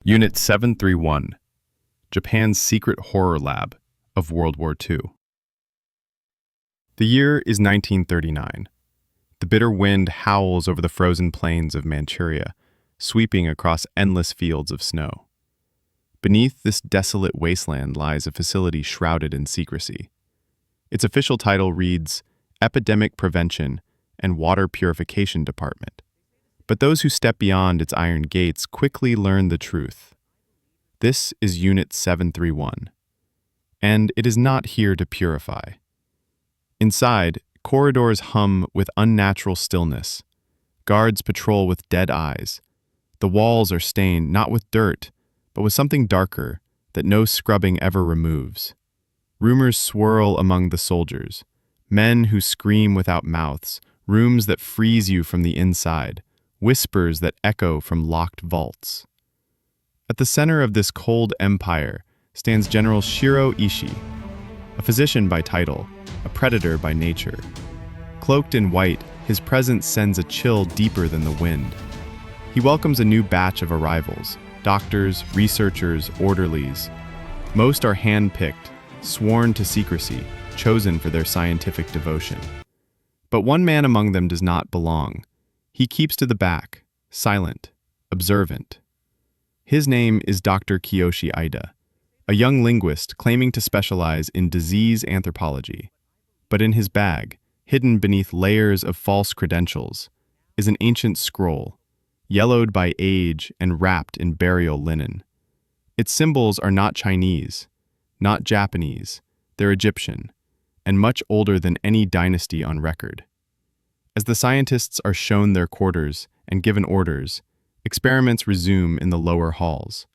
Unit 731, Japan's Secret Horror Lab of World War II. The year is 1939. The bitter wind howls over the frozen plains of Manchuria, sweeping across endless fields of snow. Beneath this desolate wasteland lies a facility shrouded in secrecy. Its official title reads Epidemic Prevention and Water Purification Department. But those who step beyond its iron gates quickly learn the truth. This is Unit 731, and it is not here to purify. Inside, corridors hum with unnatural stillness. Guards patrol with dead eyes. The walls are stained not with dirt, but with something darker that no scrubbing ever removes. Rumors swirl among the soldiers, men who scream without mouths, rooms that freeze you from the inside, whispers that echo from locked vaults. At the center of this cold empire stands General Shiro Ishii, a physician by title, a predator by nature. Cloaked in white, his presence sends a chill deeper than the wind. He welcomes a new batch of arrivals, doctors, researchers, orderlies. Most are hand-picked, sworn to secrecy, chosen for their scientific devotion. But one man among them does not belong. He keeps to the back, silent, observant. His name is Dr. Kiyoshi Aida, a young linguist claiming to specialize in disease anthropology. But in his bag, hidden beneath layers of false credentials, is an ancient scroll, yellowed by age and wrapped in burial linen. Its symbols are not Chinese, not Japanese, they're Egyptian, and much older than any dynasty on record. As the scientists are shown their quarters and given orders, experiments resume in the lower halls.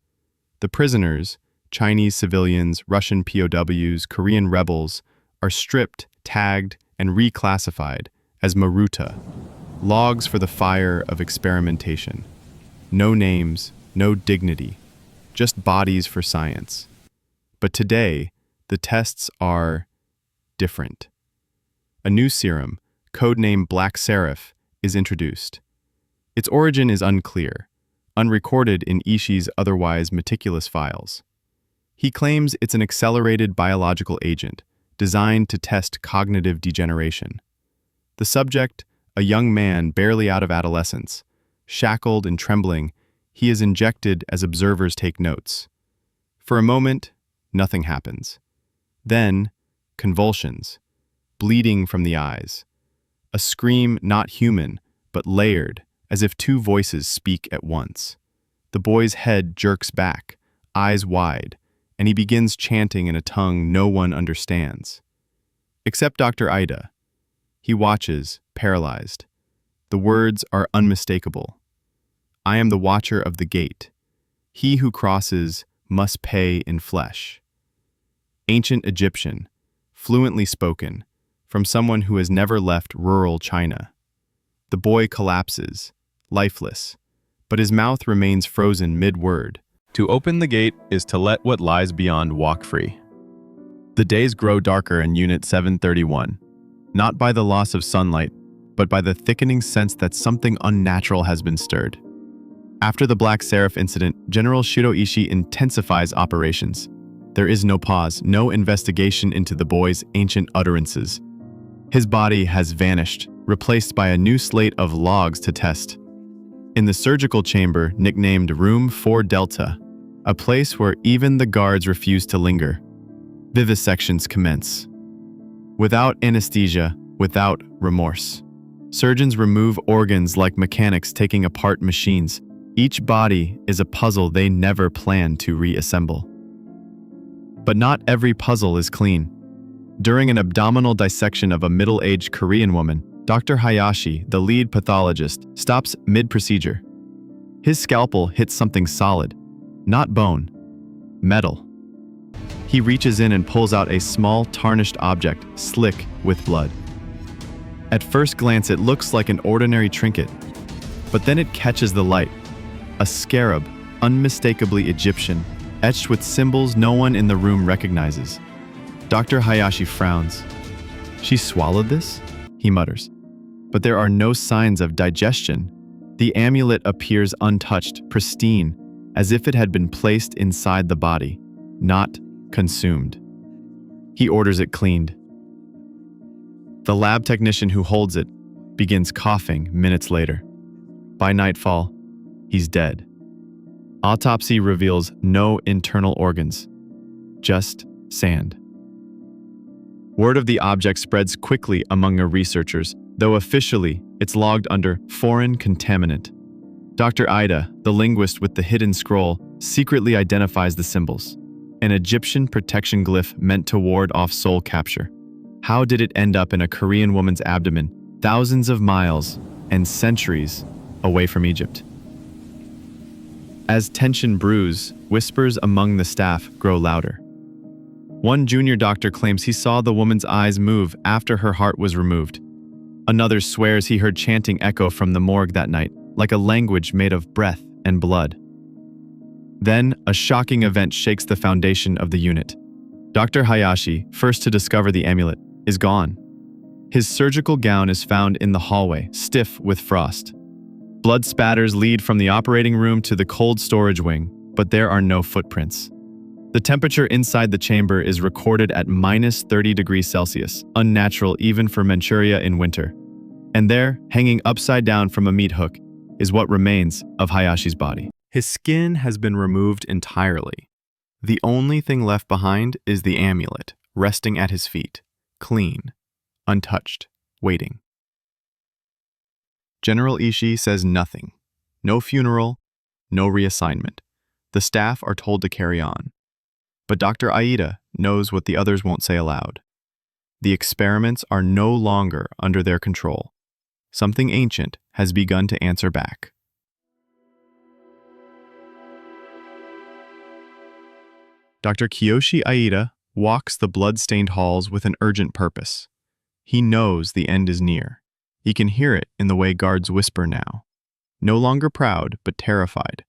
The prisoners, Chinese civilians, Russian POWs, Korean rebels, are stripped, tagged, and reclassified as Maruta, logs for the fire of experimentation. No names, no dignity, just bodies for science. But today, the tests are different. A new serum, codenamed Black Seraph, is introduced. Its origin is unclear, unrecorded in Ishii's otherwise meticulous files. He claims it's an accelerated biological agent designed to test cognitive degeneration. The subject, a young man barely out of adolescence, shackled and trembling, he is injected as observers take notes. For a moment, nothing happens. Then, convulsions, bleeding from the eyes. A scream not human, but layered, as if two voices speak at once. The boy's head jerks back, eyes wide, and he begins chanting in a tongue no one understands. Except Dr. Aida. He watches, paralyzed. The words are unmistakable. I am the watcher of the gate. He who crosses must pay in flesh. Ancient Egyptian, fluently spoken, from someone who has never left rural China. The boy collapses, lifeless, but his mouth remains frozen mid-word. To open the gate is to let what lies beyond walk free. The days grow darker in Unit 731, not by the loss of sunlight, but by the thickening sense that something unnatural has been stirred. After the Black Seraph incident, General Shiro Ishii intensifies operations. There is no pause, no investigation into the boy's ancient utterances. His body has vanished, replaced by a new slate of logs to test. In the surgical chamber, nicknamed Room 4 Delta, a place where even the guards refuse to linger, vivisections commence. Without anesthesia, without remorse. Surgeons remove organs like mechanics taking apart machines. Each body is a puzzle they never planned to reassemble. But not every puzzle is clean. During an abdominal dissection of a middle-aged Korean woman, Dr. Hayashi, the lead pathologist, stops mid-procedure. His scalpel hits something solid, not bone, metal. He reaches in and pulls out a small, tarnished object, slick with blood. At first glance, it looks like an ordinary trinket, but then it catches the light. A scarab, unmistakably Egyptian, etched with symbols no one in the room recognizes. Dr. Hayashi frowns. She swallowed this? He mutters. But there are no signs of digestion. The amulet appears untouched, pristine, as if it had been placed inside the body, not consumed. He orders it cleaned. The lab technician who holds it begins coughing minutes later. By nightfall, he's dead. Autopsy reveals no internal organs, just sand. Word of the object spreads quickly among the researchers, though officially it's logged under foreign contaminant. Dr. Aida, the linguist with the hidden scroll, secretly identifies the symbols, an Egyptian protection glyph meant to ward off soul capture. How did it end up in a Korean woman's abdomen, thousands of miles and centuries away from Egypt? As tension brews, whispers among the staff grow louder. One junior doctor claims he saw the woman's eyes move after her heart was removed. Another swears he heard chanting echo from the morgue that night, like a language made of breath and blood. Then, a shocking event shakes the foundation of the unit. Dr. Hayashi, first to discover the amulet, is gone. His surgical gown is found in the hallway, stiff with frost. Blood spatters lead from the operating room to the cold storage wing, but there are no footprints. The temperature inside the chamber is recorded at -30 degrees Celsius, unnatural even for Manchuria in winter. And there, hanging upside down from a meat hook, is what remains of Hayashi's body. His skin has been removed entirely. The only thing left behind is the amulet, resting at his feet, clean, untouched, waiting. General Ishii says nothing. No funeral, no reassignment. The staff are told to carry on. But Dr. Aida knows what the others won't say aloud. The experiments are no longer under their control. Something ancient has begun to answer back. Dr. Kiyoshi Aida walks the blood-stained halls with an urgent purpose. He knows the end is near. He can hear it in the way guards whisper now. No longer proud, but terrified.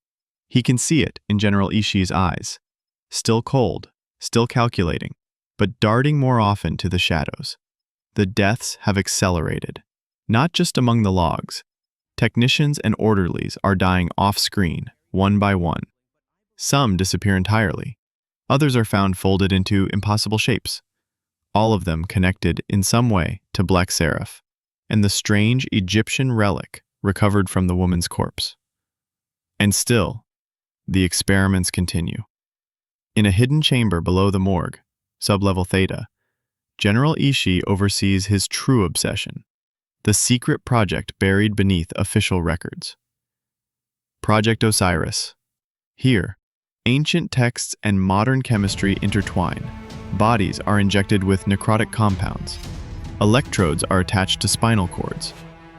He can see it in General Ishii's eyes. Still cold, still calculating, but darting more often to the shadows. The deaths have accelerated, not just among the logs. Technicians and orderlies are dying off-screen, one by one. Some disappear entirely. Others are found folded into impossible shapes. All of them connected in some way to Black Seraph, and the strange Egyptian relic recovered from the woman's corpse. And still, the experiments continue. In a hidden chamber below the morgue, sublevel Theta, General Ishii oversees his true obsession, the secret project buried beneath official records. Project Osiris. Here, ancient texts and modern chemistry intertwine. Bodies are injected with necrotic compounds. Electrodes are attached to spinal cords.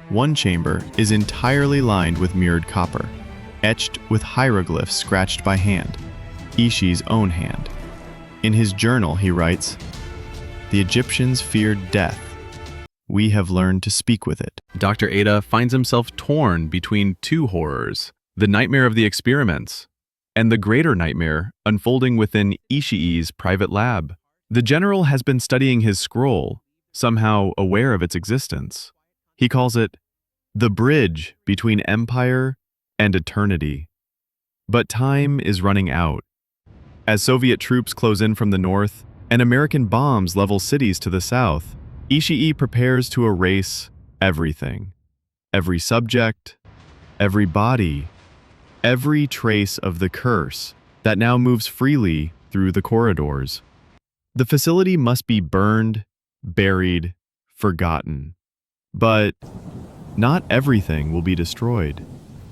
One chamber is entirely lined with mirrored copper, etched with hieroglyphs scratched by hand. Ishii's own hand. In his journal, he writes, "The Egyptians feared death. We have learned to speak with it." Dr. Aida finds himself torn between two horrors, the nightmare of the experiments and the greater nightmare unfolding within Ishii's private lab. The general has been studying his scroll, somehow aware of its existence. He calls it the bridge between empire and eternity. But time is running out. As Soviet troops close in from the north and American bombs level cities to the south, Ishii prepares to erase everything. Every subject, every body, every trace of the curse that now moves freely through the corridors. The facility must be burned, buried, forgotten. But not everything will be destroyed.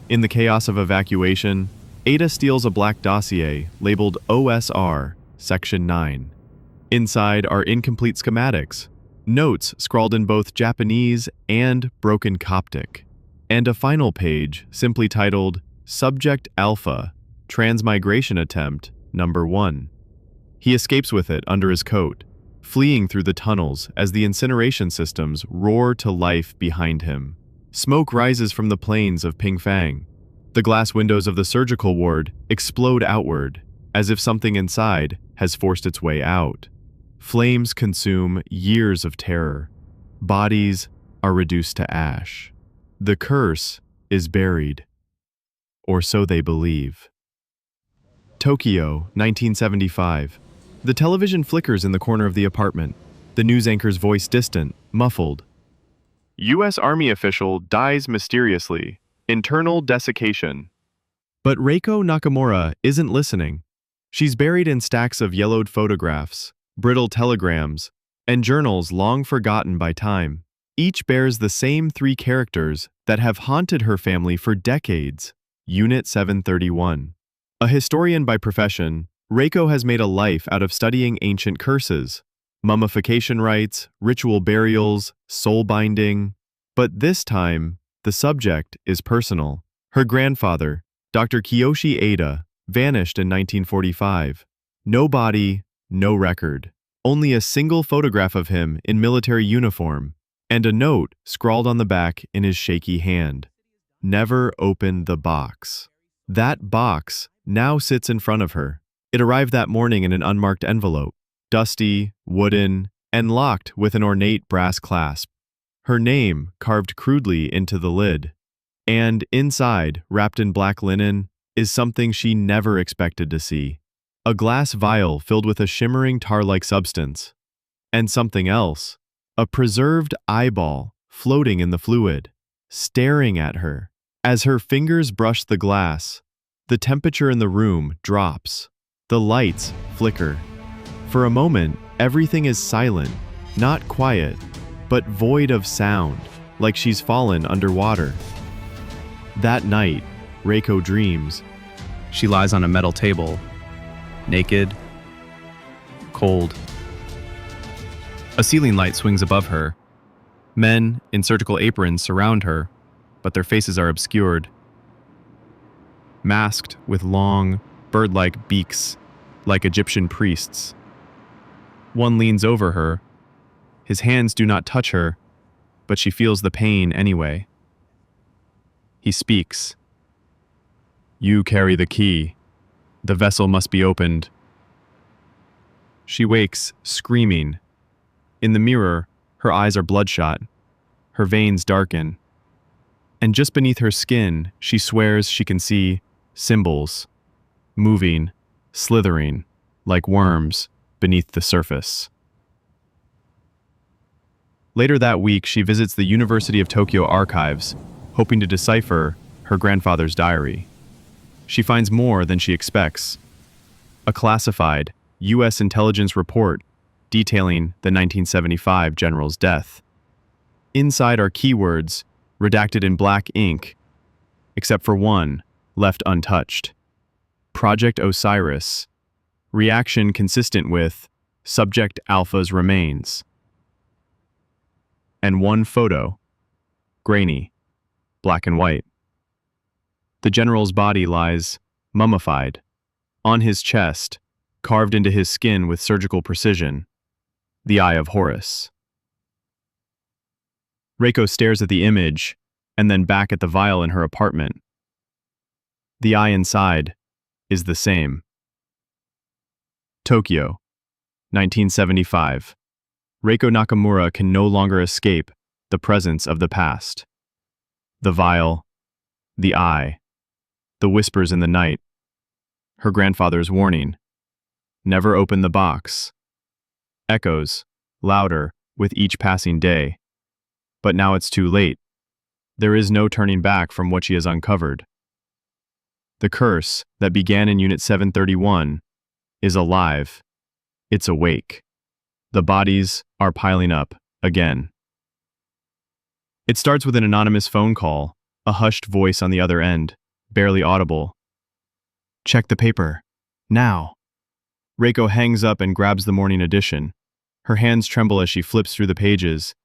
In the chaos of evacuation, Ada steals a black dossier labeled OSR, Section 9. Inside are incomplete schematics, notes scrawled in both Japanese and broken Coptic, and a final page simply titled Subject Alpha, Transmigration Attempt Number 1. He escapes with it under his coat, fleeing through the tunnels as the incineration systems roar to life behind him. Smoke rises from the plains of Pingfang. The glass windows of the surgical ward explode outward, as if something inside has forced its way out. Flames consume years of terror. Bodies are reduced to ash. The curse is buried, or so they believe. Tokyo, 1975. The television flickers in the corner of the apartment, the news anchor's voice distant, muffled. U.S. Army official dies mysteriously. Internal desiccation. But Reiko Nakamura isn't listening. She's buried in stacks of yellowed photographs, brittle telegrams, and journals long forgotten by time. Each bears the same three characters that have haunted her family for decades. Unit 731. A historian by profession, Reiko has made a life out of studying ancient curses, mummification rites, ritual burials, soul binding. But this time, the subject is personal. Her grandfather, Dr. Kiyoshi Aida, vanished in 1945. No body, no record. Only a single photograph of him in military uniform, and a note scrawled on the back in his shaky hand. Never open the box. That box now sits in front of her. It arrived that morning in an unmarked envelope, dusty, wooden, and locked with an ornate brass clasp. Her name carved crudely into the lid. And inside, wrapped in black linen, is something she never expected to see. A glass vial filled with a shimmering tar-like substance. And something else, a preserved eyeball floating in the fluid, staring at her. As her fingers brush the glass, the temperature in the room drops. The lights flicker. For a moment, everything is silent, not quiet, but void of sound, like she's fallen underwater. That night, Reiko dreams. She lies on a metal table, naked, cold. A ceiling light swings above her. Men in surgical aprons surround her, but their faces are obscured. Masked with long, bird-like beaks, like Egyptian priests. One leans over her. His hands do not touch her, but she feels the pain anyway. He speaks. "You carry the key. The vessel must be opened." She wakes, screaming. In the mirror, her eyes are bloodshot. Her veins darken. And just beneath her skin, she swears she can see symbols, moving, slithering, like worms beneath the surface. Later that week, she visits the University of Tokyo archives, hoping to decipher her grandfather's diary. She finds more than she expects. A classified U.S. intelligence report detailing the 1975 general's death. Inside are keywords, redacted in black ink, except for one, left untouched. Project Osiris. Reaction consistent with Subject Alpha's remains. And one photo, grainy, black and white. The general's body lies mummified. On his chest, carved into his skin with surgical precision, the Eye of Horus. Reiko stares at the image, and then back at the vial in her apartment. The eye inside is the same. Tokyo, 1975. Reiko Nakamura can no longer escape the presence of the past. The vial, the eye, the whispers in the night, her grandfather's warning. Never open the box. Echoes, louder with each passing day. But now it's too late. There is no turning back from what she has uncovered. The curse that began in Unit 731 is alive. It's awake. The bodies are piling up again. It starts with an anonymous phone call, a hushed voice on the other end, barely audible. "Check the paper. Now." Reiko hangs up and grabs the morning edition. Her hands tremble as she flips through the pages.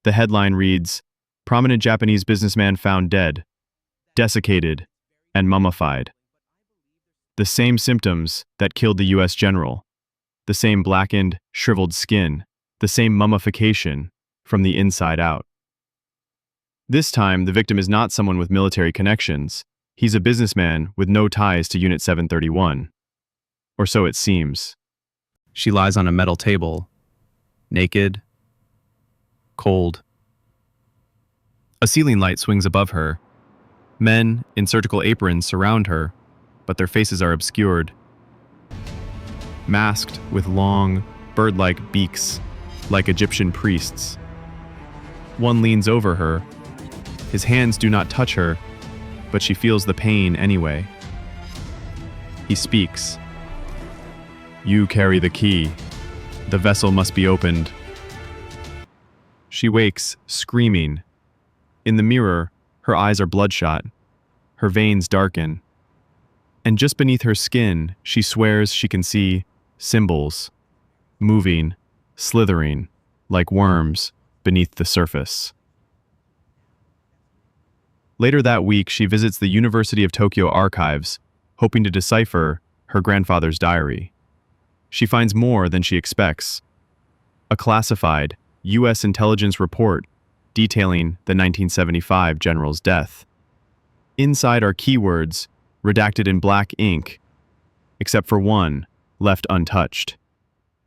The headline reads, "Prominent Japanese businessman found dead, desiccated, and mummified." The same symptoms that killed the U.S. general. The same blackened, shriveled skin. The same mummification from the inside out. This time, the victim is not someone with military connections. He's a businessman with no ties to Unit 731. Or so it seems. She lies on a metal table, naked, cold. A ceiling light swings above her. Men in surgical aprons surround her, but their faces are obscured. masked with long, bird-like beaks, like Egyptian priests. One leans over her. His hands do not touch her, but she feels the pain anyway. He speaks. "You carry the key. The vessel must be opened." She wakes, screaming. In the mirror, her eyes are bloodshot. Her veins darken. And just beneath her skin, she swears she can see symbols, moving, slithering, like worms beneath the surface. Later that week, she visits the University of Tokyo archives, hoping to decipher her grandfather's diary. She finds more than she expects. A classified U.S. intelligence report detailing the 1975 general's death. Inside are keywords redacted in black ink, except for one left untouched.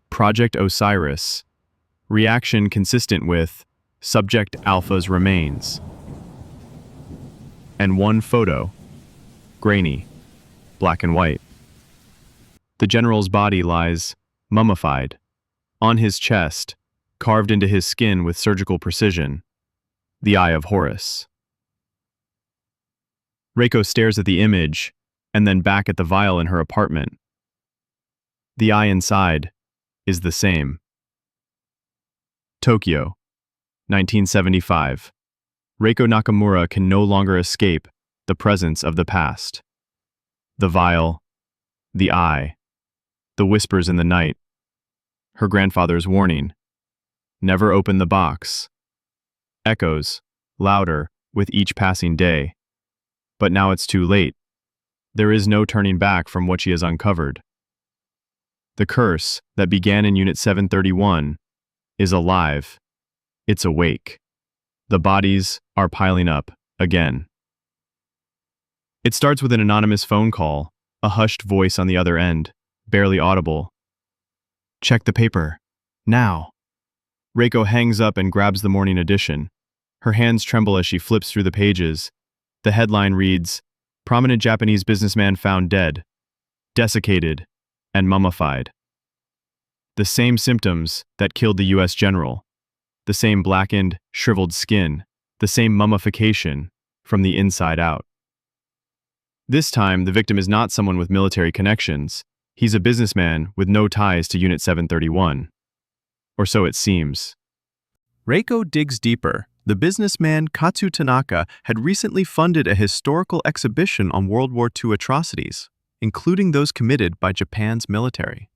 Project Osiris. Reaction consistent with Subject Alpha's remains. And one photo, grainy, black and white. The general's body lies mummified. On his chest, carved into his skin with surgical precision, the Eye of Horus. Reiko stares at the image, and then back at the vial in her apartment. The eye inside is the same. Tokyo, 1975. Reiko Nakamura can no longer escape the presence of the past. The vial, the eye, the whispers in the night. Her grandfather's warning. Never open the box. Echoes, louder with each passing day. But now it's too late. There is no turning back from what she has uncovered. The curse that began in Unit 731 is alive. It's awake. The bodies are piling up again. It starts with an anonymous phone call, a hushed voice on the other end, barely audible. "Check the paper. Now." Reiko hangs up and grabs the morning edition. Her hands tremble as she flips through the pages. The headline reads, "Prominent Japanese businessman found dead, desiccated, and mummified." The same symptoms that killed the U.S. general. The same blackened, shriveled skin. The same mummification from the inside out. This time, the victim is not someone with military connections. He's a businessman with no ties to Unit 731. Or so it seems. Reiko digs deeper. The businessman Katsu Tanaka had recently funded a historical exhibition on World War II atrocities, including those committed by Japan's military.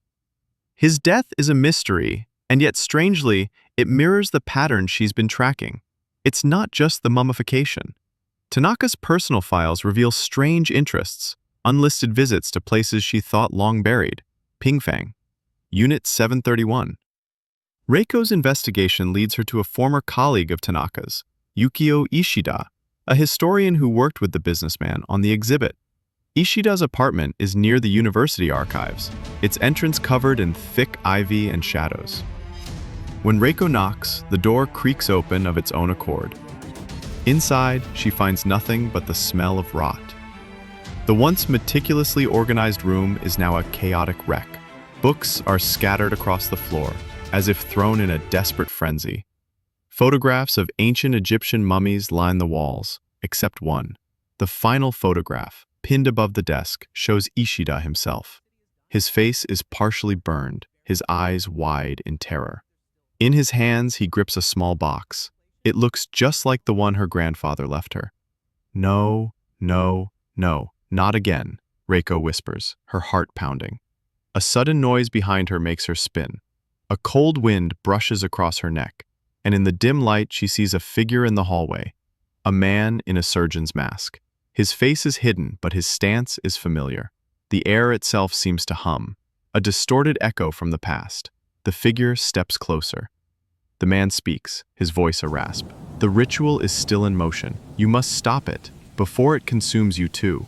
His death is a mystery, and yet strangely, it mirrors the pattern she's been tracking. It's not just the mummification. Tanaka's personal files reveal strange interests, unlisted visits to places she thought long buried, Pingfang, Unit 731. Reiko's investigation leads her to a former colleague of Tanaka's, Yukio Ishida, a historian who worked with the businessman on the exhibit. Ishida's apartment is near the university archives, its entrance covered in thick ivy and shadows. When Reiko knocks, the door creaks open of its own accord. Inside, she finds nothing but the smell of rot. The once meticulously organized room is now a chaotic wreck. Books are scattered across the floor, as if thrown in a desperate frenzy. Photographs of ancient Egyptian mummies line the walls, except one. The final photograph, pinned above the desk, shows Ishida himself. His face is partially burned, his eyes wide in terror. In his hands, he grips a small box. It looks just like the one her grandfather left her. "No, no, no, not again," Reiko whispers, her heart pounding. A sudden noise behind her makes her spin. A cold wind brushes across her neck, and in the dim light she sees a figure in the hallway, a man in a surgeon's mask. His face is hidden, but his stance is familiar. The air itself seems to hum, a distorted echo from the past. The figure steps closer. The man speaks, his voice a rasp. "The ritual is still in motion. You must stop it, before it consumes you too."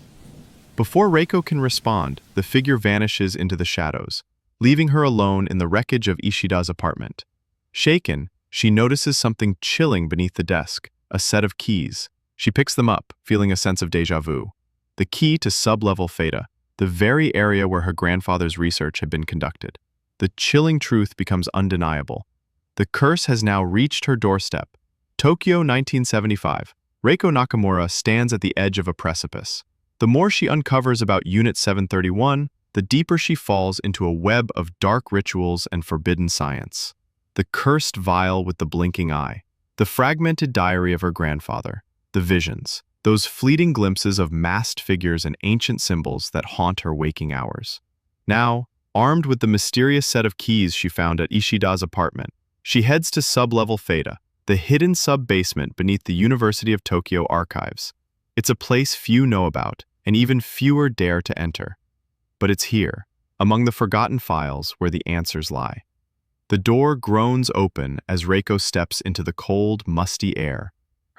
Before Reiko can respond, the figure vanishes into the shadows, leaving her alone in the wreckage of Ishida's apartment. Shaken, she notices something chilling beneath the desk, a set of keys. She picks them up, feeling a sense of déjà vu. The key to sub-level Theta, the very area where her grandfather's research had been conducted. The chilling truth becomes undeniable. The curse has now reached her doorstep. Tokyo, 1975. Reiko Nakamura stands at the edge of a precipice. The more she uncovers about Unit 731, the deeper she falls into a web of dark rituals and forbidden science. The cursed vial with the blinking eye, the fragmented diary of her grandfather, the visions, those fleeting glimpses of masked figures and ancient symbols that haunt her waking hours. Now, armed with the mysterious set of keys she found at Ishida's apartment, she heads to sub-level Theta, the hidden sub-basement beneath the University of Tokyo archives. It's a place few know about, and even fewer dare to enter. But it's here, among the forgotten files, where the answers lie. The door groans open as Reiko steps into the cold, musty air,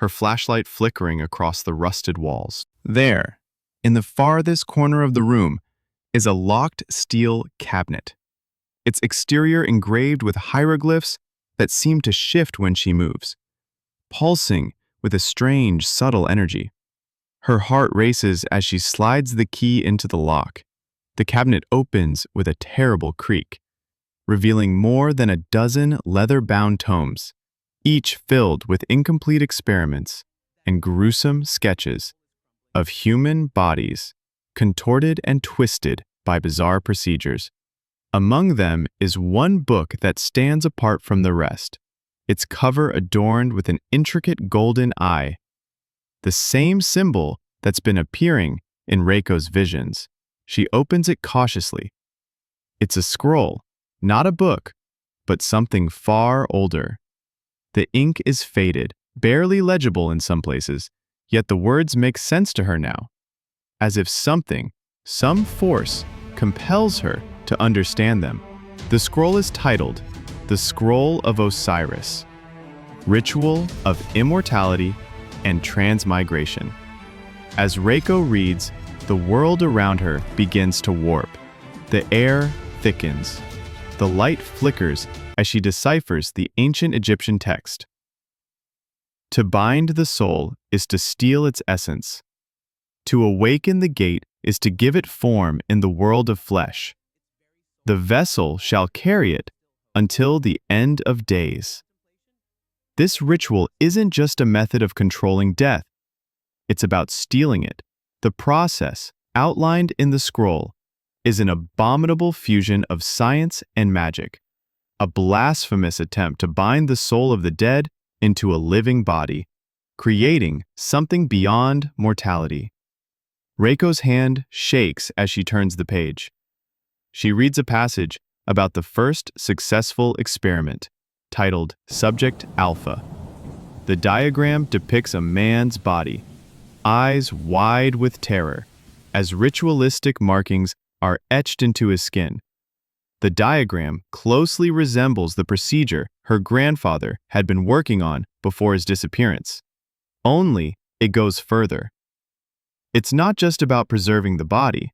her flashlight flickering across the rusted walls. There, in the farthest corner of the room, is a locked steel cabinet, its exterior engraved with hieroglyphs that seem to shift when she moves, pulsing with a strange, subtle energy. Her heart races as she slides the key into the lock. The cabinet opens with a terrible creak, revealing more than a dozen leather-bound tomes, each filled with incomplete experiments and gruesome sketches of human bodies contorted and twisted by bizarre procedures. Among them is one book that stands apart from the rest, its cover adorned with an intricate golden eye, the same symbol that's been appearing in Reiko's visions. She opens it cautiously. It's a scroll, not a book, but something far older. The ink is faded, barely legible in some places, yet the words make sense to her now, as if something, some force, compels her to understand them. The scroll is titled, The Scroll of Osiris, Ritual of Immortality and Transmigration. As Reiko reads, the world around her begins to warp. The air thickens. The light flickers as she deciphers the ancient Egyptian text. To bind the soul is to steal its essence. To awaken the gate is to give it form in the world of flesh. The vessel shall carry it until the end of days. This ritual isn't just a method of controlling death. It's about stealing it. The process, outlined in the scroll, is an abominable fusion of science and magic, a blasphemous attempt to bind the soul of the dead into a living body, creating something beyond mortality. Reiko's hand shakes as she turns the page. She reads a passage about the first successful experiment, titled Subject Alpha. The diagram depicts a man's body, eyes wide with terror, as ritualistic markings are etched into his skin. The diagram closely resembles the procedure her grandfather had been working on before his disappearance. Only it goes further. It's not just about preserving the body.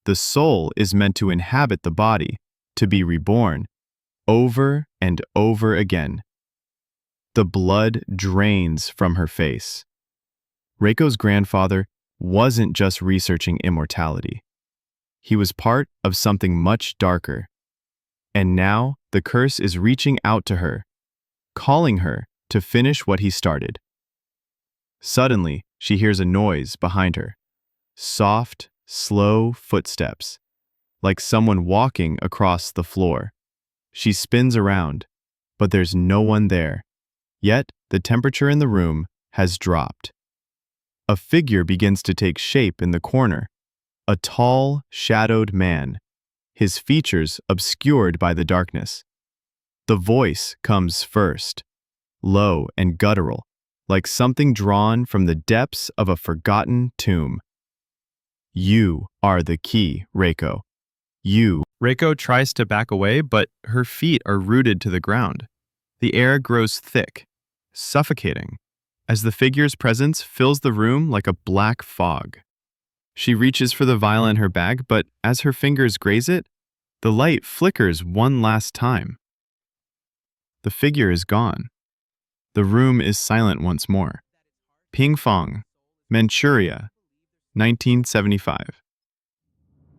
The soul is meant to inhabit the body, to be reborn, over and over again. The blood drains from her face. Reiko's grandfather wasn't just researching immortality. He was part of something much darker. And now the curse is reaching out to her, calling her to finish what he started. Suddenly, she hears a noise behind her. Soft, slow footsteps, like someone walking across the floor. She spins around, but there's no one there. Yet, the temperature in the room has dropped. A figure begins to take shape in the corner. A tall, shadowed man, his features obscured by the darkness. The voice comes first, low and guttural, like something drawn from the depths of a forgotten tomb. You are the key, Reiko. You. Reiko tries to back away, but her feet are rooted to the ground. The air grows thick, suffocating, as the figure's presence fills the room like a black fog. She reaches for the vial in her bag, but as her fingers graze it, the light flickers one last time. The figure is gone. The room is silent once more. Ping Fong, Manchuria, 1975.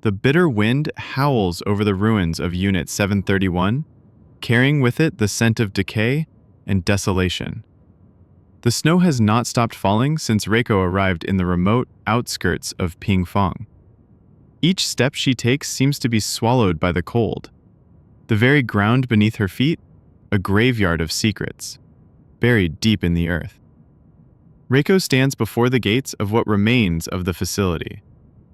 The bitter wind howls over the ruins of Unit 731, carrying with it the scent of decay and desolation. The snow has not stopped falling since Reiko arrived in the remote outskirts of Pingfang. Each step she takes seems to be swallowed by the cold. The very ground beneath her feet, a graveyard of secrets, buried deep in the earth. Reiko stands before the gates of what remains of the facility.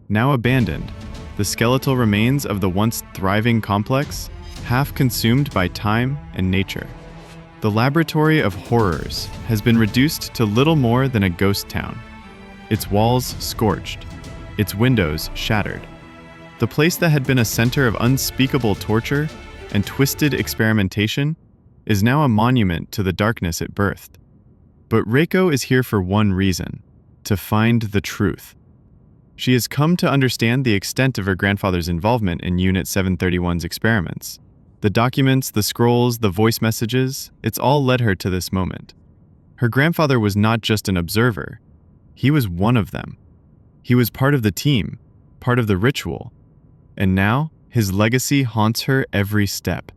Now abandoned, the skeletal remains of the once thriving complex, half consumed by time and nature. The laboratory of horrors has been reduced to little more than a ghost town. Its walls scorched, its windows shattered. The place that had been a center of unspeakable torture and twisted experimentation is now a monument to the darkness it birthed. But Reiko is here for one reason: to find the truth. She has come to understand the extent of her grandfather's involvement in Unit 731's experiments. The documents, the scrolls, the voice messages, it's all led her to this moment. Her grandfather was not just an observer. He was one of them. He was part of the team, part of the ritual. And now, his legacy haunts her every step.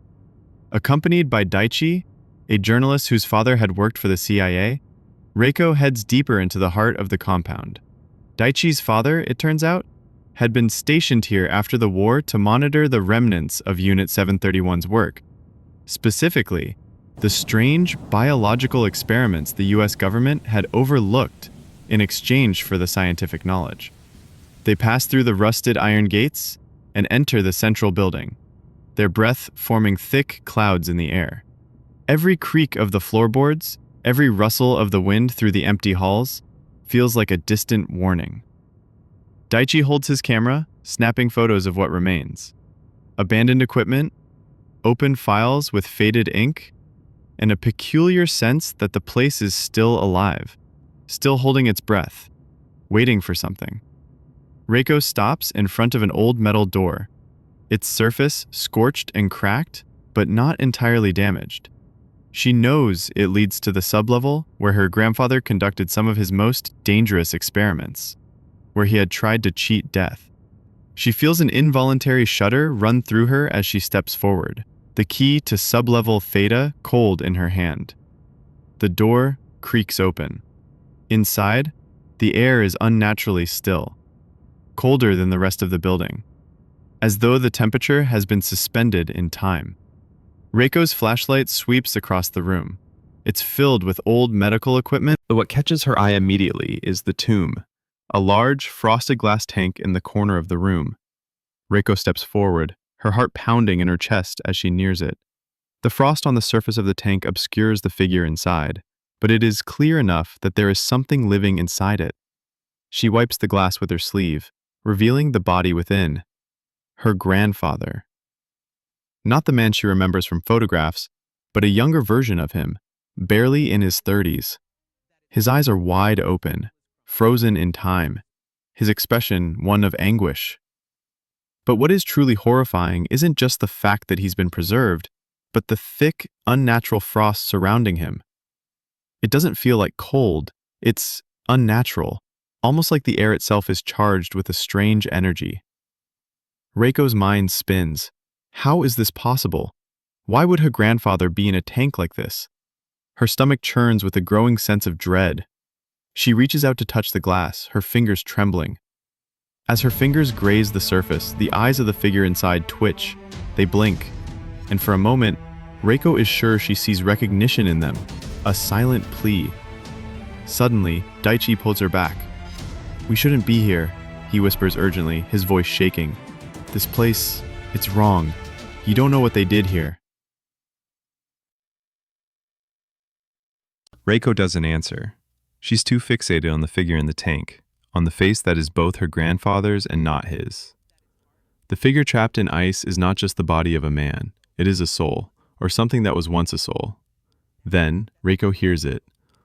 Accompanied by Daichi, a journalist whose father had worked for the CIA, Reiko heads deeper into the heart of the compound. Daichi's father, it turns out, had been stationed here after the war to monitor the remnants of Unit 731's work. Specifically, the strange biological experiments the US government had overlooked in exchange for the scientific knowledge. They pass through the rusted iron gates and enter the central building, their breath forming thick clouds in the air. Every creak of the floorboards, every rustle of the wind through the empty halls, feels like a distant warning. Daichi holds his camera, snapping photos of what remains. Abandoned equipment, open files with faded ink, and a peculiar sense that the place is still alive, still holding its breath, waiting for something. Reiko stops in front of an old metal door, its surface scorched and cracked, but not entirely damaged. She knows it leads to the sublevel where her grandfather conducted some of his most dangerous experiments, where he had tried to cheat death. She feels an involuntary shudder run through her as she steps forward, the key to sublevel Theta cold in her hand. The door creaks open. Inside, the air is unnaturally still, colder than the rest of the building, as though the temperature has been suspended in time. Reiko's flashlight sweeps across the room. It's filled with old medical equipment, but what catches her eye immediately is the tomb, a large, frosted glass tank in the corner of the room. Reiko steps forward, her heart pounding in her chest as she nears it. The frost on the surface of the tank obscures the figure inside, but it is clear enough that there is something living inside it. She wipes the glass with her sleeve, revealing the body within. Her grandfather. Not the man she remembers from photographs, but a younger version of him, barely in his 30s. His eyes are wide open, frozen in time, his expression one of anguish. But what is truly horrifying isn't just the fact that he's been preserved, but the thick, unnatural frost surrounding him. It doesn't feel like cold, it's unnatural, almost like the air itself is charged with a strange energy. Reiko's mind spins. How is this possible? Why would her grandfather be in a tank like this? Her stomach churns with a growing sense of dread. She reaches out to touch the glass, her fingers trembling. As her fingers graze the surface, the eyes of the figure inside twitch. They blink. And for a moment, Reiko is sure she sees recognition in them, a silent plea. Suddenly, Daichi pulls her back. "We shouldn't be here," he whispers urgently, his voice shaking. "This place, it's wrong. You don't know what they did here." Reiko doesn't answer. She's too fixated on the figure in the tank, on the face that is both her grandfather's and not his. The figure trapped in ice is not just the body of a man, it is a soul, or something that was once a soul. Then, Reiko hears it,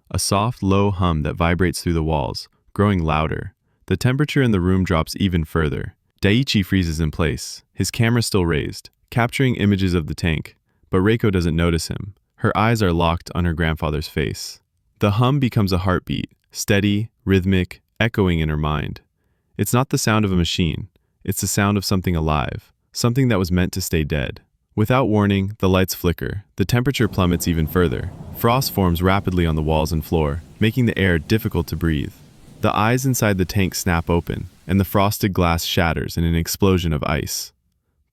a soft, low hum that vibrates through the walls, growing louder. The temperature in the room drops even further. Daichi freezes in place, his camera still raised, capturing images of the tank, but Reiko doesn't notice him. Her eyes are locked on her grandfather's face. The hum becomes a heartbeat, steady, rhythmic, echoing in her mind. It's not the sound of a machine. It's the sound of something alive, something that was meant to stay dead. Without warning, the lights flicker, the temperature plummets even further. Frost forms rapidly on the walls and floor, making the air difficult to breathe. The eyes inside the tank snap open, and the frosted glass shatters in an explosion of ice.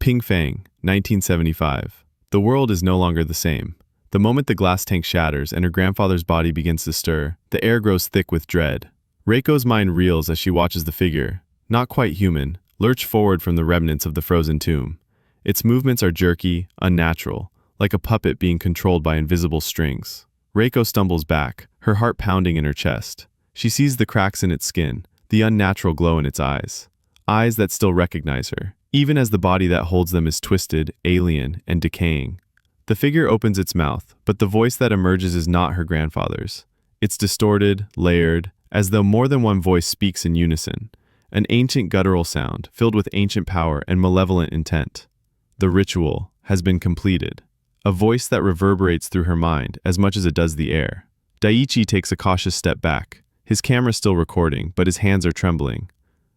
Ping Fang, 1975. The world is no longer the same. The moment the glass tank shatters and her grandfather's body begins to stir, the air grows thick with dread. Reiko's mind reels as she watches the figure, not quite human, lurch forward from the remnants of the frozen tomb. Its movements are jerky, unnatural, like a puppet being controlled by invisible strings. Reiko stumbles back, her heart pounding in her chest. She sees the cracks in its skin, the unnatural glow in its eyes. Eyes that still recognize her, even as the body that holds them is twisted, alien, and decaying. The figure opens its mouth, but the voice that emerges is not her grandfather's. It's distorted, layered, as though more than one voice speaks in unison. An ancient guttural sound, filled with ancient power and malevolent intent. The ritual has been completed. A voice that reverberates through her mind as much as it does the air. Daiichi takes a cautious step back. His camera still recording, but his hands are trembling.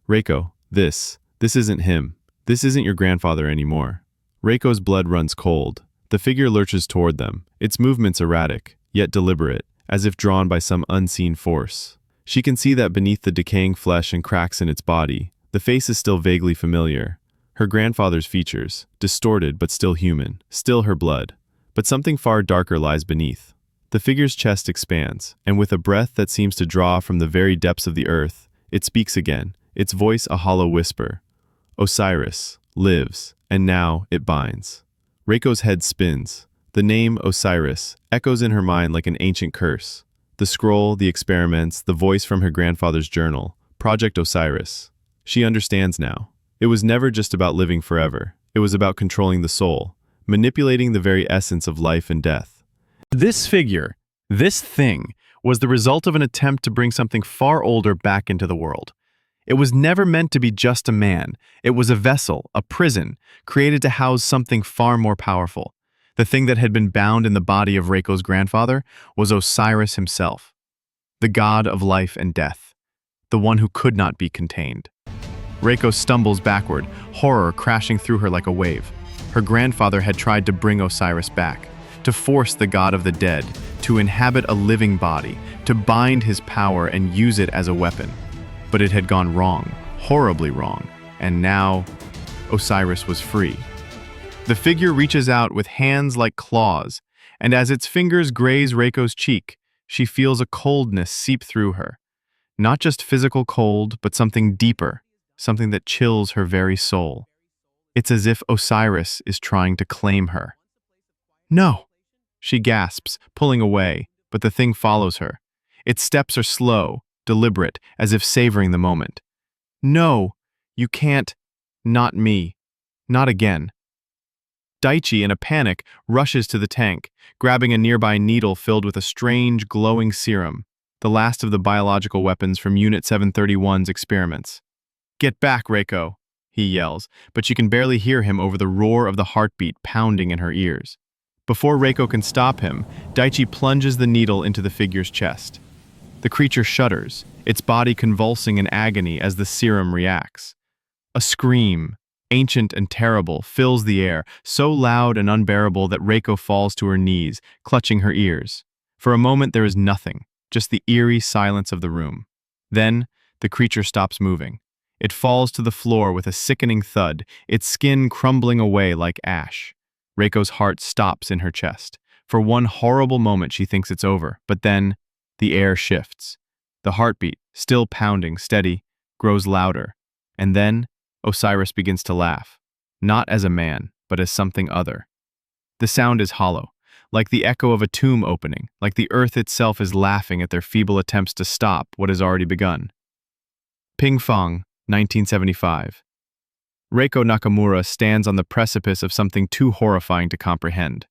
Reiko, this isn't him. This isn't your grandfather anymore. Reiko's blood runs cold. The figure lurches toward them, its movements erratic, yet deliberate, as if drawn by some unseen force. She can see that beneath the decaying flesh and cracks in its body, the face is still vaguely familiar. Her grandfather's features, distorted but still human, still her blood. But something far darker lies beneath. The figure's chest expands, and with a breath that seems to draw from the very depths of the earth, it speaks again, its voice a hollow whisper. Osiris lives, and now it binds. Reiko's head spins. The name Osiris echoes in her mind like an ancient curse. The scroll, the experiments, the voice from her grandfather's journal, Project Osiris. She understands now. It was never just about living forever. It was about controlling the soul, manipulating the very essence of life and death. This figure, this thing, was the result of an attempt to bring something far older back into the world. It was never meant to be just a man. It was a vessel, a prison, created to house something far more powerful. The thing that had been bound in the body of Reiko's grandfather was Osiris himself, the god of life and death, the one who could not be contained. Reiko stumbles backward, horror crashing through her like a wave. Her grandfather had tried to bring Osiris back, to force the god of the dead, to inhabit a living body, to bind his power and use it as a weapon. But it had gone wrong, horribly wrong, and now Osiris was free. The figure reaches out with hands like claws, and as its fingers graze Reiko's cheek, she feels a coldness seep through her. Not just physical cold, but something deeper, something that chills her very soul. It's as if Osiris is trying to claim her. No! She gasps, pulling away, but the thing follows her. Its steps are slow, deliberate, as if savoring the moment. No! You can't. Not me. Not again. Daichi, in a panic, rushes to the tank, grabbing a nearby needle filled with a strange, glowing serum, the last of the biological weapons from Unit 731's experiments. Get back, Reiko, he yells, but she can barely hear him over the roar of the heartbeat pounding in her ears. Before Reiko can stop him, Daichi plunges the needle into the figure's chest. The creature shudders, its body convulsing in agony as the serum reacts. A scream, ancient and terrible, fills the air, so loud and unbearable that Reiko falls to her knees, clutching her ears. For a moment there is nothing, just the eerie silence of the room. Then, the creature stops moving. It falls to the floor with a sickening thud, its skin crumbling away like ash. Reiko's heart stops in her chest. For one horrible moment she thinks it's over, but then, the air shifts. The heartbeat, still pounding, steady, grows louder. And then, Osiris begins to laugh. Not as a man, but as something other. The sound is hollow, like the echo of a tomb opening, like the earth itself is laughing at their feeble attempts to stop what has already begun. Ping Fang, 1975. Reiko Nakamura stands on the precipice of something too horrifying to comprehend.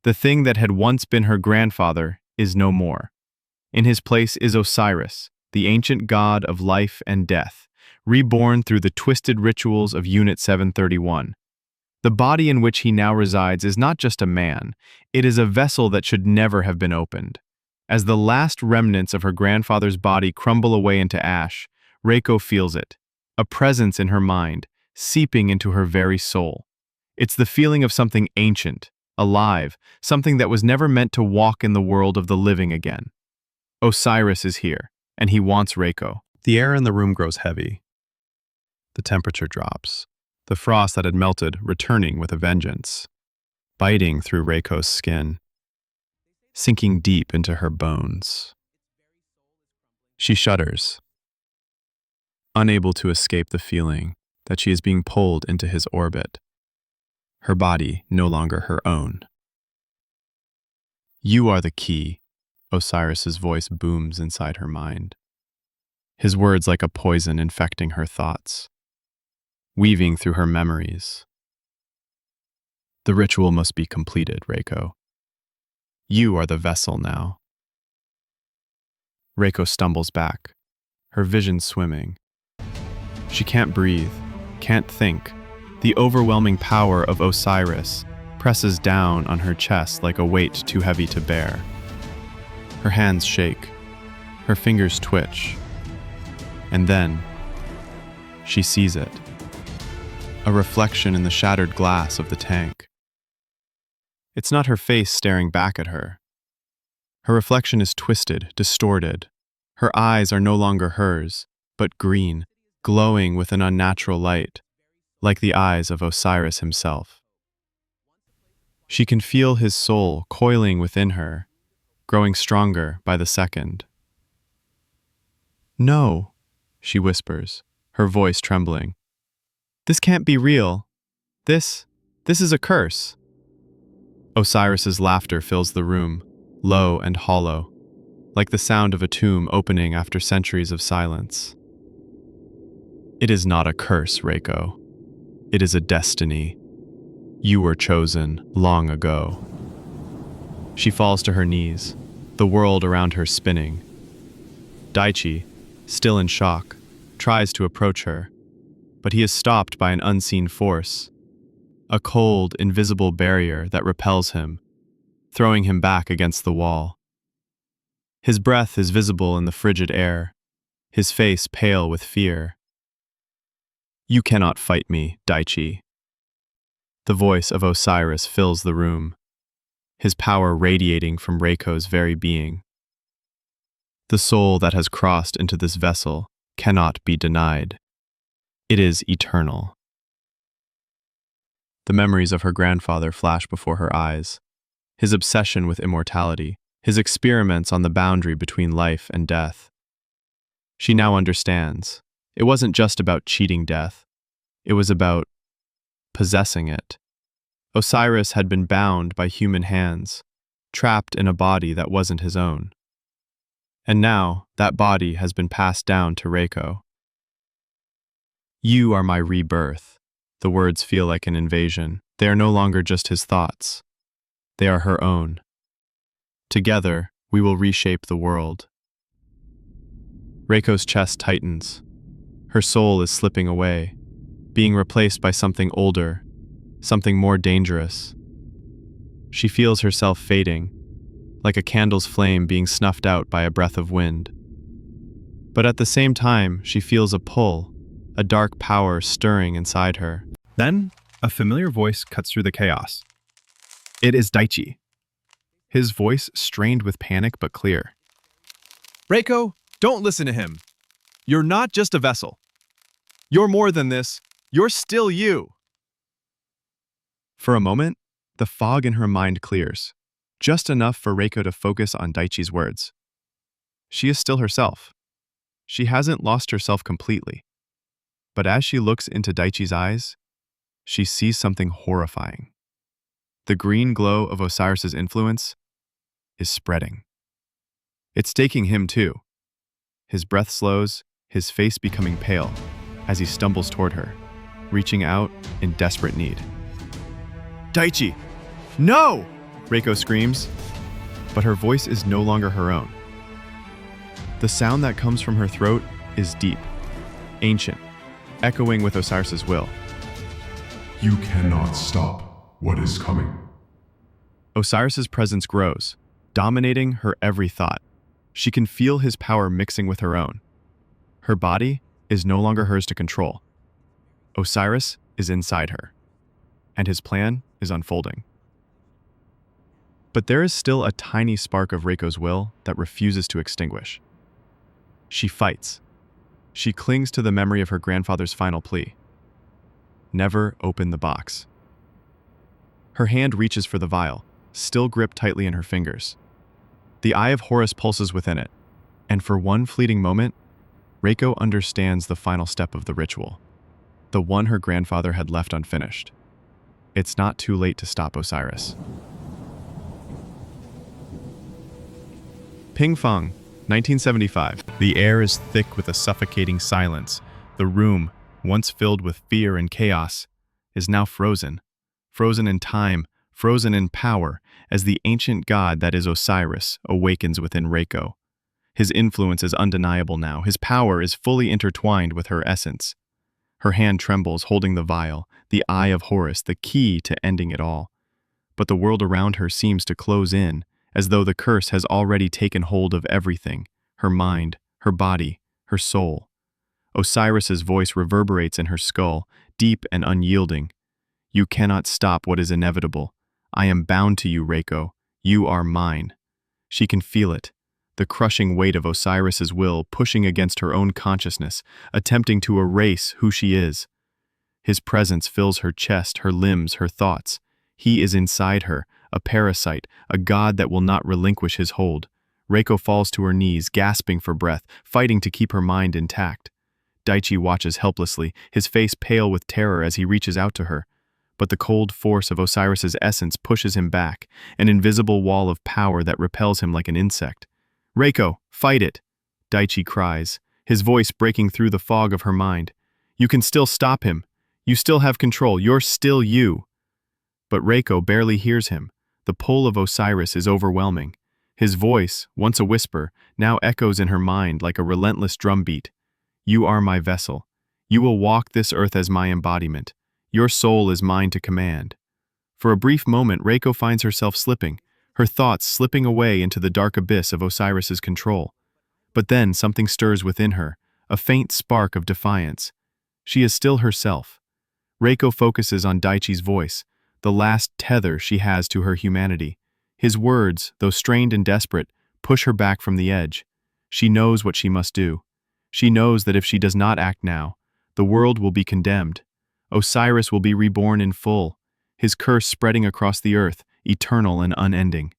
The thing that had once been her grandfather is no more. In his place is Osiris, the ancient god of life and death, reborn through the twisted rituals of Unit 731. The body in which he now resides is not just a man, it is a vessel that should never have been opened. As the last remnants of her grandfather's body crumble away into ash, Reiko feels it, a presence in her mind, seeping into her very soul. It's the feeling of something ancient, alive, something that was never meant to walk in the world of the living again. Osiris is here, and he wants Reiko. The air in the room grows heavy. The temperature drops, the frost that had melted returning with a vengeance, biting through Reiko's skin, sinking deep into her bones. She shudders, unable to escape the feeling that she is being pulled into his orbit, her body no longer her own. You are the key, Osiris's voice booms inside her mind, his words like a poison infecting her thoughts, weaving through her memories. The ritual must be completed, Reiko. You are the vessel now. Reiko stumbles back, her vision swimming. She can't breathe, can't think. The overwhelming power of Osiris presses down on her chest like a weight too heavy to bear. Her hands shake, her fingers twitch, and then she sees it. A reflection in the shattered glass of the tank. It's not her face staring back at her. Her reflection is twisted, distorted. Her eyes are no longer hers, but green, glowing with an unnatural light, like the eyes of Osiris himself. She can feel his soul coiling within her, growing stronger by the second. No, she whispers, her voice trembling. This can't be real. This is a curse. Osiris's laughter fills the room, low and hollow, like the sound of a tomb opening after centuries of silence. It is not a curse, Reiko. It is a destiny. You were chosen long ago. She falls to her knees, the world around her spinning. Daichi, still in shock, tries to approach her, but he is stopped by an unseen force, a cold, invisible barrier that repels him, throwing him back against the wall. His breath is visible in the frigid air, his face pale with fear. You cannot fight me, Daichi. The voice of Osiris fills the room, his power radiating from Reiko's very being. The soul that has crossed into this vessel cannot be denied. It is eternal. The memories of her grandfather flash before her eyes, his obsession with immortality, his experiments on the boundary between life and death. She now understands. It wasn't just about cheating death. It was about possessing it. Osiris had been bound by human hands, trapped in a body that wasn't his own. And now, that body has been passed down to Reiko. You are my rebirth. The words feel like an invasion. They are no longer just his thoughts. They are her own. Together, we will reshape the world. Reiko's chest tightens. Her soul is slipping away, being replaced by something older, something more dangerous. She feels herself fading, like a candle's flame being snuffed out by a breath of wind. But at the same time, she feels a pull, a dark power stirring inside her. Then, a familiar voice cuts through the chaos. It is Daichi. His voice strained with panic but clear. Reiko, don't listen to him. You're not just a vessel. You're more than this. You're still you. For a moment, the fog in her mind clears, just enough for Reiko to focus on Daichi's words. She is still herself. She hasn't lost herself completely. But as she looks into Daichi's eyes, she sees something horrifying. The green glow of Osiris's influence is spreading. It's taking him too. His breath slows, his face becoming pale, as he stumbles toward her, reaching out in desperate need. Daichi! No! Reiko screams, but her voice is no longer her own. The sound that comes from her throat is deep, ancient, echoing with Osiris's will. You cannot stop what is coming. Osiris's presence grows, dominating her every thought. She can feel his power mixing with her own. Her body is no longer hers to control. Osiris is inside her, and his plan is unfolding. But there is still a tiny spark of Reiko's will that refuses to extinguish. She fights. She clings to the memory of her grandfather's final plea. Never open the box. Her hand reaches for the vial, still gripped tightly in her fingers. The eye of Horus pulses within it, and for one fleeting moment, Reiko understands the final step of the ritual, the one her grandfather had left unfinished. It's not too late to stop Osiris. Ping Fong, 1975. The air is thick with a suffocating silence. The room, once filled with fear and chaos, is now frozen. Frozen in time, frozen in power, as the ancient god that is Osiris awakens within Reiko. His influence is undeniable now. His power is fully intertwined with her essence. Her hand trembles, holding the vial, the eye of Horus, the key to ending it all. But the world around her seems to close in, as though the curse has already taken hold of everything, her mind, her body, her soul. Osiris's voice reverberates in her skull, deep and unyielding. You cannot stop what is inevitable. I am bound to you, Reiko. You are mine. She can feel it, the crushing weight of Osiris's will pushing against her own consciousness, attempting to erase who she is. His presence fills her chest, her limbs, her thoughts. He is inside her, a parasite, a god that will not relinquish his hold. Reiko falls to her knees, gasping for breath, fighting to keep her mind intact. Daichi watches helplessly, his face pale with terror as he reaches out to her. But the cold force of Osiris's essence pushes him back, an invisible wall of power that repels him like an insect. Reiko, fight it! Daichi cries, his voice breaking through the fog of her mind. You can still stop him. You still have control. You're still you. But Reiko barely hears him. The pull of Osiris is overwhelming. His voice, once a whisper, now echoes in her mind like a relentless drumbeat. You are my vessel. You will walk this earth as my embodiment. Your soul is mine to command. For a brief moment, Reiko finds herself slipping, her thoughts slipping away into the dark abyss of Osiris's control. But then something stirs within her, a faint spark of defiance. She is still herself. Reiko focuses on Daichi's voice, the last tether she has to her humanity. His words, though strained and desperate, push her back from the edge. She knows what she must do. She knows that if she does not act now, the world will be condemned. Osiris will be reborn in full, his curse spreading across the earth, eternal and unending.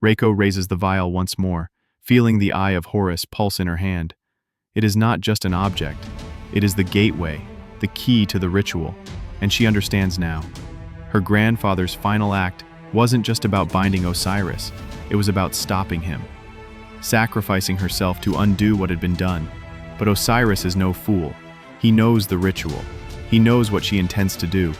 Reiko raises the vial once more, feeling the eye of Horus pulse in her hand. It is not just an object. It is the gateway, the key to the ritual, and she understands now. Her grandfather's final act wasn't just about binding Osiris, it was about stopping him, sacrificing herself to undo what had been done. But Osiris is no fool. He knows the ritual. He knows what she intends to do.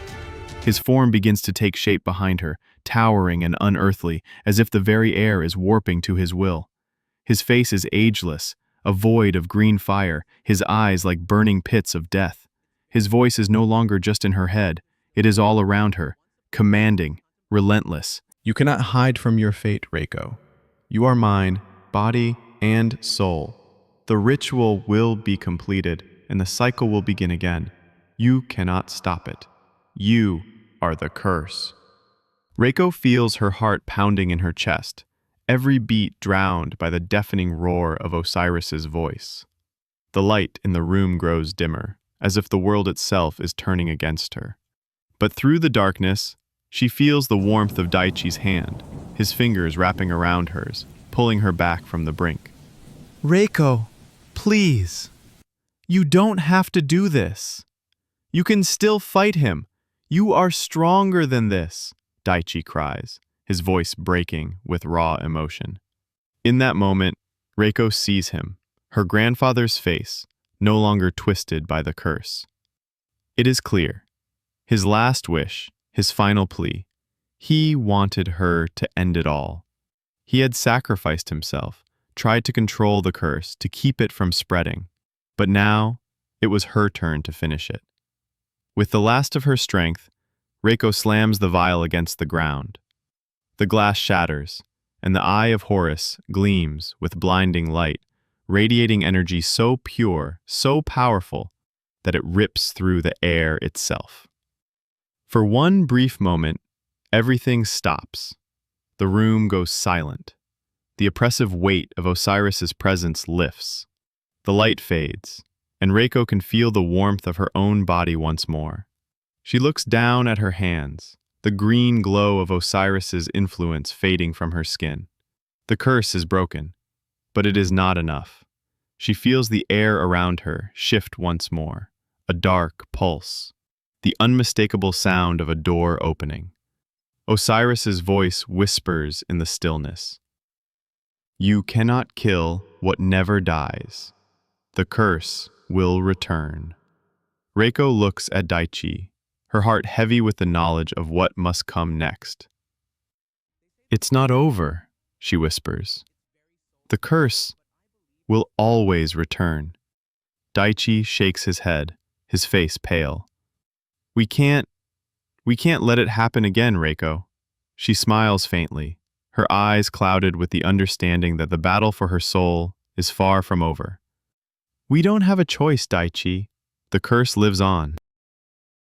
His form begins to take shape behind her, towering and unearthly, as if the very air is warping to his will. His face is ageless, a void of green fire, his eyes like burning pits of death. His voice is no longer just in her head, it is all around her, commanding, relentless. You cannot hide from your fate, Reiko. You are mine, body and soul. The ritual will be completed, and the cycle will begin again. You cannot stop it. You are the curse. Reiko feels her heart pounding in her chest, every beat drowned by the deafening roar of Osiris's voice. The light in the room grows dimmer, as if the world itself is turning against her. But through the darkness, she feels the warmth of Daichi's hand, his fingers wrapping around hers, pulling her back from the brink. Reiko, please. You don't have to do this. You can still fight him. You are stronger than this, Daichi cries, his voice breaking with raw emotion. In that moment, Reiko sees him, her grandfather's face, no longer twisted by the curse. It is clear. His last wish, his final plea, he wanted her to end it all. He had sacrificed himself, tried to control the curse, to keep it from spreading. But now, it was her turn to finish it. With the last of her strength, Reiko slams the vial against the ground. The glass shatters, and the eye of Horus gleams with blinding light, radiating energy so pure, so powerful, that it rips through the air itself. For one brief moment, everything stops. The room goes silent. The oppressive weight of Osiris's presence lifts. The light fades, and Reiko can feel the warmth of her own body once more. She looks down at her hands, the green glow of Osiris's influence fading from her skin. The curse is broken, but it is not enough. She feels the air around her shift once more, a dark pulse, the unmistakable sound of a door opening. Osiris's voice whispers in the stillness. You cannot kill what never dies. The curse will return. Reiko looks at Daichi, her heart heavy with the knowledge of what must come next. It's not over, she whispers. The curse will always return. Daichi shakes his head, his face pale. We can't let it happen again, Reiko. She smiles faintly, her eyes clouded with the understanding that the battle for her soul is far from over. We don't have a choice, Daichi. The curse lives on.